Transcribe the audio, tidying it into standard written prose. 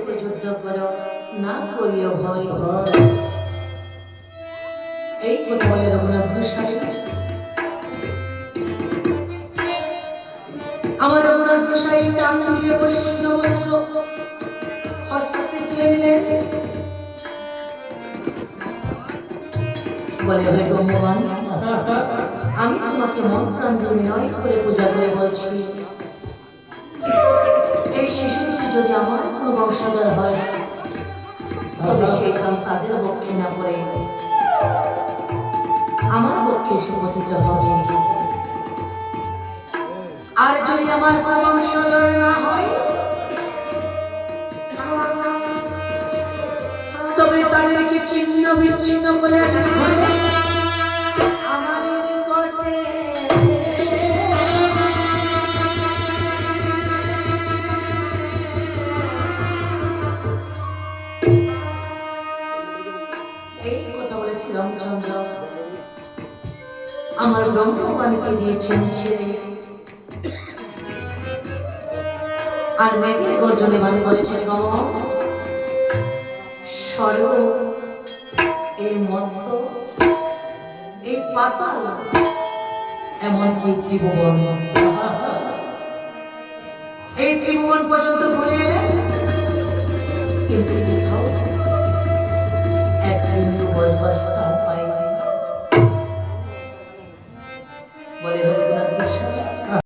বিপরীতে যুদ্ধ করো, না করিও ভয়। এই কথা বলে রঘুনাথ গোসাই আমার রঘুনাথ গোসাই টান দিয়ে বৈষ্ণব বস্ত্র হস্তে তুলে নিলেন। বলে হে ভগবান, আমি তোমাকে মন প্রাণ দিয়ে বিনয় করে পূজা করে বলছি, এই শিশুটি যদি আমার কোনো বংশধর হয় তবে সেই কাম তাদের পক্ষে না পড়ে আমার পক্ষে এসে পতিত হবে। আর যদি আমার কোনো বংশধর না হয় তবে তাদেরকে ছিন্ন বিচ্ছিন্ন করে আসবে আমার নিকটে। এই কথা বলে শ্রীরামচন্দ্র আমার ব্রহ্মবাণীকে দিয়েছেন ছেড়ে, আর মেঘের গর্জনে বান করেছেন গমন স্বর্গ, এই মত্ত, এই পাতাল, এমনকি ত্রিভুবন, এই ত্রিভুবন পর্যন্ত ঘুরে এলেন, কিন্তু কোথাও এক বিন্দু বসবাস স্থান পাইনি। বলে